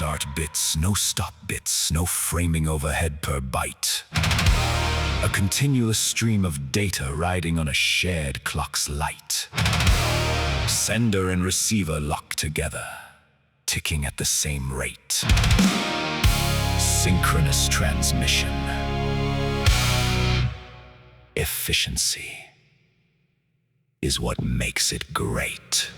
start bits, no stop bits, no framing overhead per byte. A continuous stream of data riding on a shared clock's light. Sender and receiver locked together, ticking at the same rate. Synchronous transmission. Efficiency is what makes it great.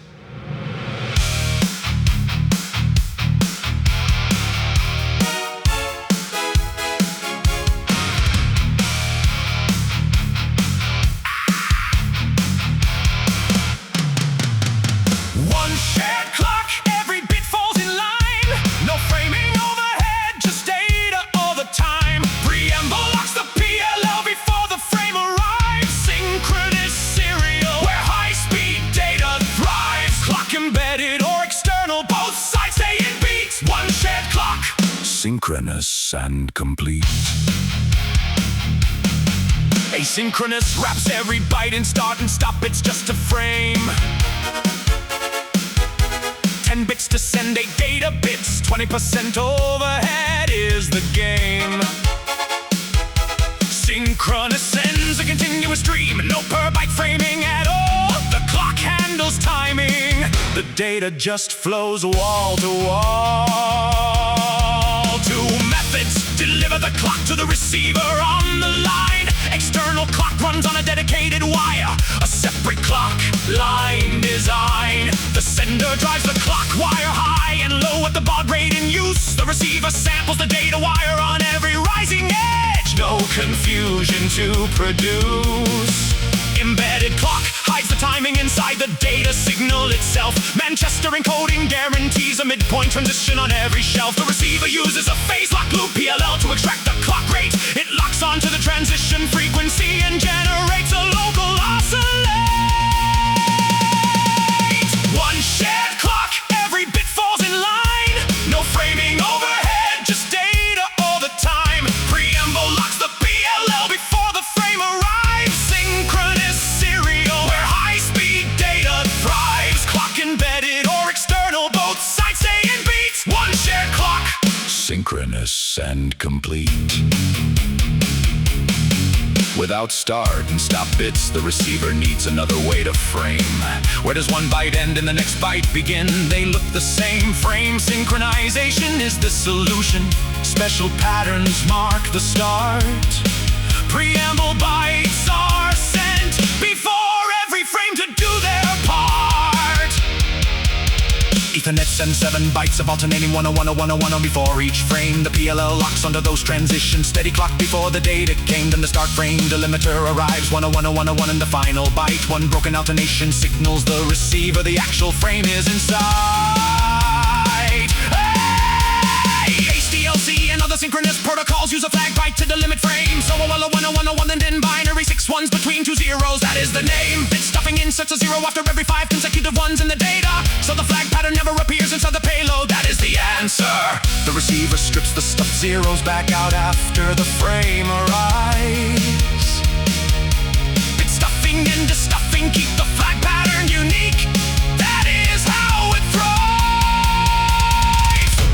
One shared clock, every bit falls in line. No framing overhead, just data all the time. Preamble locks the PLL before the frame arrives. Synchronous serial, where high-speed data thrives. Clock embedded or external, both sides stay in beats. One shared clock, Synchronous and complete. Asynchronous wraps every byte in start and stop, it's just a frame. 10 bits to send 8 data bits, 20% overhead is the game. Synchronous sends a continuous stream, no per-byte framing at all. The clock handles timing, the data just flows wall to wall. Two methods deliver the clock to the receiver on the line. External clock runs on a dedicated wire, a separate clock line design. The sender drives the clock wire high and low at the baud rate in use. The receiver samples the data wire on every rising edge. No confusion to produce. Embedded clock hides the timing inside the data signal itself. Manchester encoding guarantees a midpoint transition on every shelf. The receiver uses a phase lock loop PLL to extract the clock rate. It locks onto the transition frequency and generates a local oscillate. One shared clock, every bit falls in line. No framing overhead, just data all the time. Preamble locks the PLL before the frame arrives. Synchronous serial, where high-speed data thrives. Clock embedded or external, both sides stay in beats. One shared clock, Synchronous and complete. Without start and stop bits, the receiver needs another way to frame. Where does one byte end and the next byte begin? They look the same. Frame synchronization is the solution. Special patterns mark the start. Preamble bytes are sent before every frame to do their part. Ethernet sends 7 bytes of alternating 1010101 before each frame. The PLL locks onto those transitions. Steady clock before the data came. Then the start frame delimiter arrives. 1010101 and the final byte. One broken alternation signals the receiver. The actual frame is inside. Hey! HDLC and other synchronous protocols use a flag byte to delimit frames. So 10101 and then binary 6 ones between 2 zeros. That is the name. Bit stuffing inserts a 0 after every 5 consecutive ones in the data. So the flag pattern never appears inside the payload. That is the answer. The receiver strips the stuffed zeros back out after the frame arrives. Bit stuffing and destuffing keep the flag pattern unique. That is how it thrives.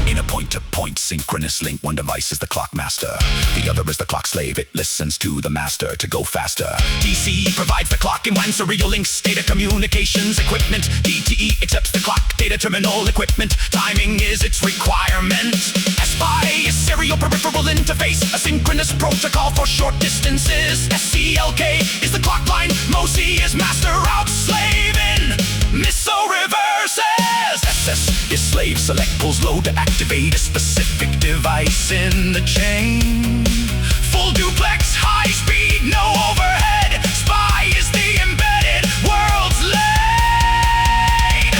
In a point-to-point synchronous link, one device is the clock master. The other is the clock slave. It listens to the master to go faster. DCE provides the clock and WAN serial links, data communications equipment. DTE accepts the clock data terminal equipment. Timing is its requirement. SPI is serial peripheral interface, a synchronous protocol for short distances. SCLK is the clock line. MOSI is master out slave in. MISO reverses. SS is slave select pulls load to activate a specific device in the chain. Full duplex, high speed, no overhead. SPI is the embedded world's lane.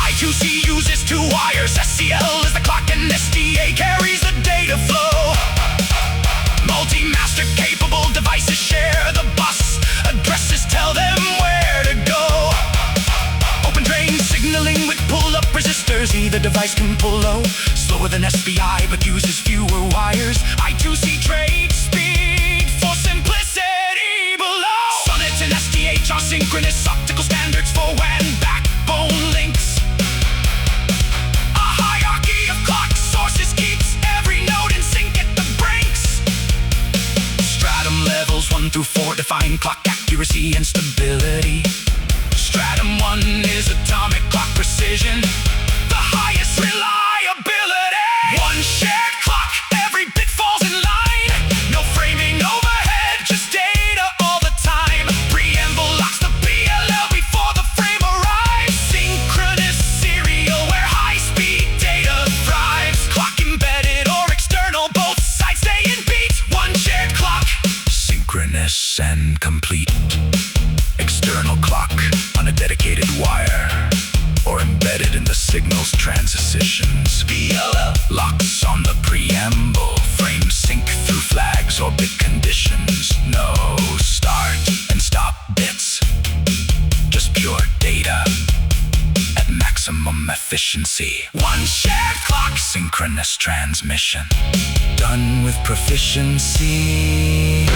I2C uses 2 wires. SCL is the clock and SDA carries the data flow. Multi-master capable devices share the bus. Addresses tell them where to go. Open drain signaling with pull-up resistors. Either device can pull low. Slower than SPI but uses fewer wires. system through 4 defined clock accuracy and stability. Stratum 1 is atomic clock precision, the highest reliability. One shared clock, every bit falls in line. No framing overhead, just data all the time. Preamble locks the PLL before the frame arrives. Synchronous serial where high-speed data thrives. Clock embedded or external, both sides stay in beat. One shared clock, synchronous and complete. External clock on a dedicated wire or embedded in the signal's transitions. PLL locks on the preamble, frame sync through flags or bit conditions. No start and stop bits, just pure data at maximum efficiency. One shared clock, synchronous transmission, done with proficiency.